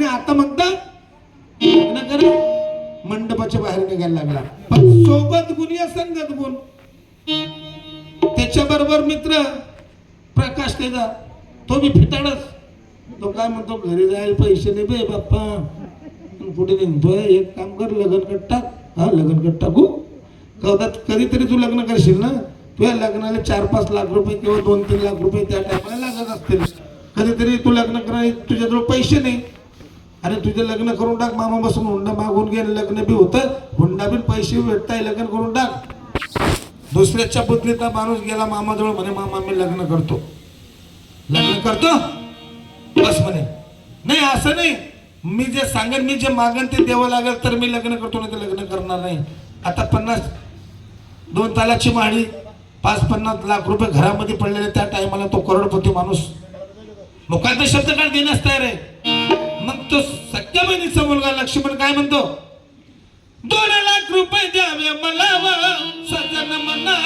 आता म्हणता लग्न कर, मंडपाच्या बाहेर निघायला लागला. पण सोबत गुण या संगत गुण. त्याच्या बरोबर मित्र प्रकाश त्याचा, तो बी फिटाडच. तो काय म्हणतो, घरी जायला पैसे नाही बे बाप्पा, कुठे निघतोय, एक काम कर लग्न कर टाक. हा लग्न कर टाकू, कधीतरी तू लग्न करशील ना, तुझ्या लग्नाला 4-5 लाख रुपये किंवा 2-3 लाख रुपये त्या टायमाला लागत असतील. कधीतरी तू लग्न करायला तुझ्याजवळ पैसे नाही, अरे तुझे लग्न करून टाक, मामा बसून हुंडा मागून घे, लग्न बी होतं, हुंडा बी पैसे भेटताय, लग्न करून टाक. दुसऱ्याच्या बुद्धीचा माणूस गेला मामाजवळ, म्हणे मामा मी लग्न करतो. लग्न करतो बस म्हणे, नाही असं नाही, मी जे सांगेन, मी जे मागेन ते द्यावं लागेल तर मी लग्न करतो, नाही तर लग्न करणार नाही. आता 2 तालाची माळी, 5-50 लाख रुपये घरामध्ये पडलेले, त्या टायमाला तो करोडपती माणूस मुखात शब्द काय देण्यास तयार आहे. मग तो सख्या बहिणीचा मुलगा लक्ष्मण काय म्हणतो, 2 लाख रुपये द्यावे मला सजन मना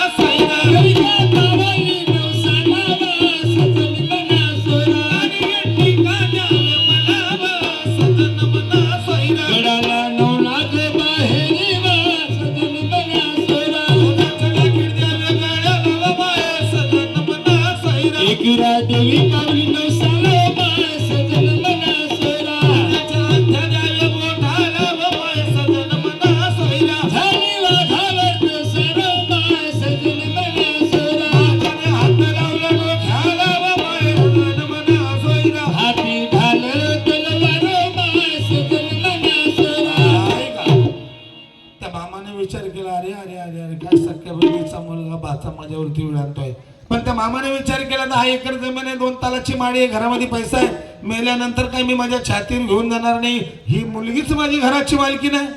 माझ्यावरती आणतोय. पण त्या मामाने विचार केला, 10 एकर जमीन आहे, 2 तालाची माळी आहे, घरामध्ये पैसा आहे, मेल्यानंतर काय मी माझ्या छातीवर घेऊन जाणार नाही, ही मुलगीच माझी घराची मालकी नाही,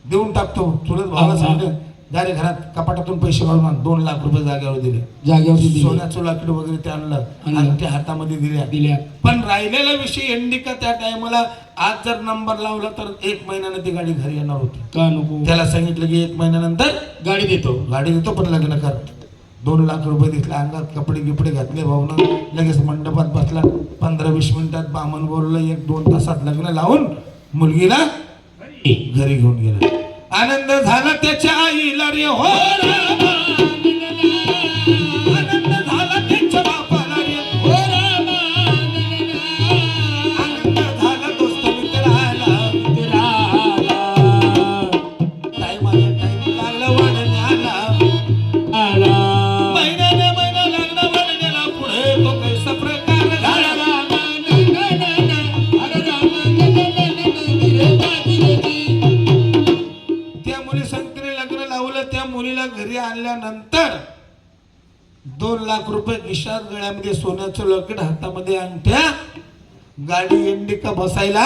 देऊन टाकतो. चुलत भावाला सांगितलं, जा रे घरात कपाटातून पैसे काढून आण. 2 लाख रुपये जागेवर दिले, सोन्याचं लाकड वगैरे ते आणलं आणि ते हातामध्ये दिल्या. पण राहिलेला विषय एंडिका त्या टायमाला, आज जर नंबर लावला तर 1 महिन्याने ती गाडी घरी येणार होती. का नको, त्याला सांगितलं की 1 महिन्यानंतर गाडी देतो पण लग्न कर. 2 लाख रुपये दिसले, अंगात कपडे गिपडे घातले भाऊनं, लगेच मंडपात बसला. 15-20 मिनिटात बामण बोललं, 1-2 तासात लग्न लावून मुलगीला घरी घेऊन गेला. आनंद झाला त्याच्या आईला रे हो, आनंद झाला त्याच्या बापाला रे हो, आनंद झाला दोस्त मित्राला. टाइम लागला वाढण्याला, महिन्याने महिना लागला वाढण्याला, पुढे तो कैसा प्रकार झाला. त्या मुलीला घरी आणल्यानंतर 2 लाख रुपये खिशात, गळ्यामध्ये सोन्याचं लॉकेट, हातामध्ये अंगठ्या, गाडी एंडिका बसायला.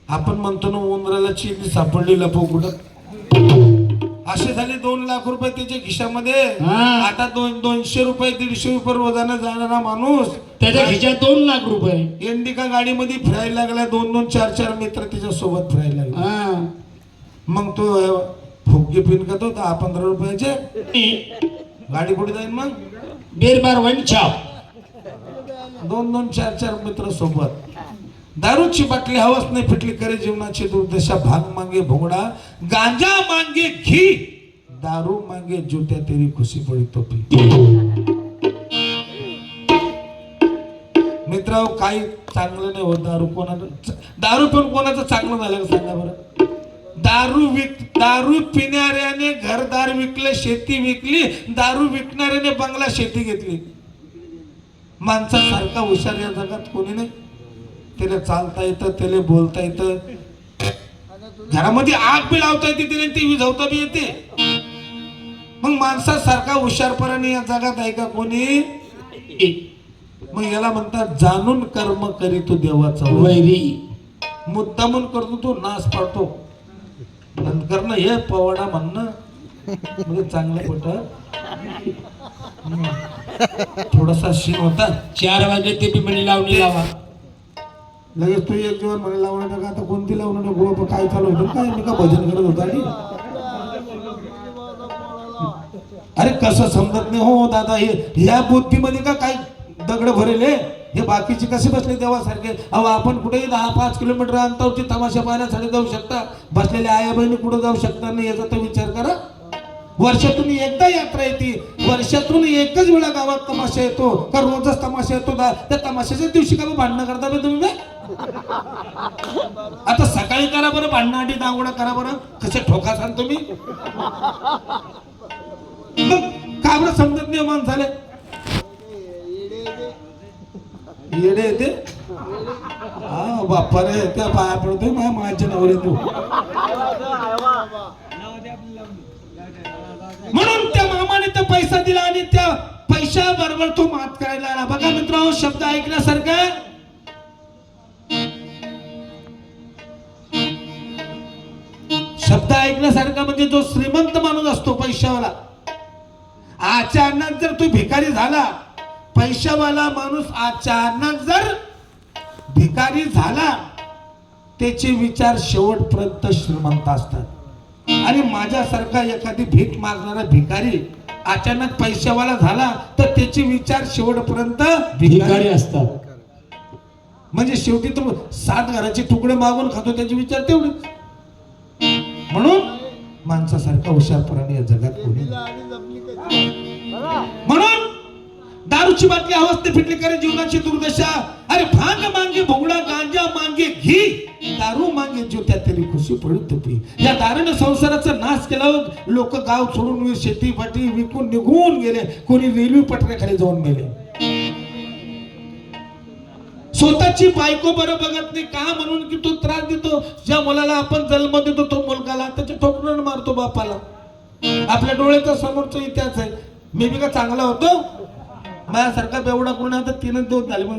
आपण म्हणतो ना उंदराला चिंधी सापडली लपव कुठं, असे झाले 2 लाख रुपये त्याच्या खिशामध्ये. आता 200 रुपये 150 रुपये रोजानं जाणारा माणूस, त्याच्या खिशात 2 लाख रुपये. एंडिका गाडीमध्ये फिरायला लागला, 2-2, 4-4 मित्र तिच्या सोबत फिरायला लागले. मग तो फुगे पिन करतो 10-15 रुपयाचे, गाडी कुठे जाईल मग, बेरबार वाईन छाप. 2-2, 4-4 मित्र सोबत. दारूची बाटली हवस नाही फिटली, करे जीवनाची दुर्दशा. भांग मांगे भोंगडा, गांजा मांगे घी, दारू मांगे जुत्या, तेरी खुशी पडी टोपी. मित्र काही चांगलं नाही होत दारू. दारू पण कोणाचं चांगलं झालं सांगा बरं. दारू पिणाऱ्याने घरदार विकले, शेती विकली, दारू विकणाऱ्याने बंगला शेती घेतली. माणसासारखा हुशार या जगात कोणी नाही. त्याला चालता येतं, त्याला बोलता येतं, घरामध्ये आग बी लावता येते, त्याला ती विझवता बी येते. मग माणसासारखा हुशारपणाने या जगात आहे का कोणी. मग याला म्हणतात जाणून कर्म करीतो देवाचा वैरी, मुद्दामून करतो तो नाश पाडतो. करणं हे पवाडा म्हणणं म्हणजे चांगलं पट. थोडासा शीन होता. 4 वाजले ते बी म्हणे लावणी लावा. लगेच तू एक जेवण म्हणे लावणार का, आता कोणती लावणार गोवा काय चालू होतं काय, मी का भजन करत होता आणि अरे कसं समजत नाही हो दादा. हे ह्या बुद्धीमध्ये का काय दगड भरेले, हे बाकीचे कसे बसले देवासारखे? अहो आपण कुठेही 10-5 किलोमीटर अंतरावरती तमाशा पाहण्यासाठी जाऊ शकता, बसलेल्या आया बहिणी कुठे जाऊ शकता नाही याचा तर विचार करा. वर्षातून एकदा यात्रा येते, वर्षातून एकच वेळा गावात तमाशा येतो का रोजच तमाशा येतो? त्या तमाशाच्या दिवशी का भांडणं करता बे तुम्ही? आता सकाळी करा बरं भांडणं आधी दांगोडा करा बरं, कसे ठोका सांग तुम्ही. मग का बरं समजत नाही माणसाले? येडे येते हा बाप्पा रे, त्या पाया पडतोय माझ्या नवरे तू. म्हणून त्या मामाने तो पैसा दिला आणि त्या पैशाबरोबर तो मात करायला आला. बघा मित्रांनो, शब्द ऐकण्यासारखा. शब्द ऐकण्यासारखा म्हणजे जो श्रीमंत माणूस असतो पैशावाला, अचानक जर तो भिकारी झाला, पैशावाला माणूस अचानक जर भिकारी झाला, त्याचे विचार शेवटपर्यंत श्रीमंत असतात. आणि माझ्यासारखा एखादी भीक मागणारा भिकारी अचानक पैशावाला झाला तर त्याचे विचार शेवटपर्यंत भिकारी असतात. म्हणजे शेवटी तो 7 घराचे तुकडे मागून खातो, त्याचे विचार तेवढे. म्हणून माणसासारखा हुशार प्राणी या जगात कोणी नाही. म्हणून दारूची बाटली अवस्थे फिटली करे जीवनाची दुर्दशा. अरे भांग मांगे भोगडा, गांजा मांगे घी, दारू मांगे जो त्या तरी खुशी पडू तुपी. या दारूने संसाराचा नाश केला. लोक गाव सोडून शेती पाटी विकून निघून गेले, कोणी रेल्वे पटऱ्याखाली जाऊन मेले. स्वतःची बायको बरं बघत नाही का म्हणून की तो त्रास देतो. ज्या मुलाला आपण जन्म देतो तो मुलगाला त्याच्या ठोकरून मारतो बापाला. आपल्या डोळ्याच्या समोरचा इतिहास आहे. मी बी का चांगला होतो, माझ्यासारखा बेवडा कोण आता 3 दिवस झाले.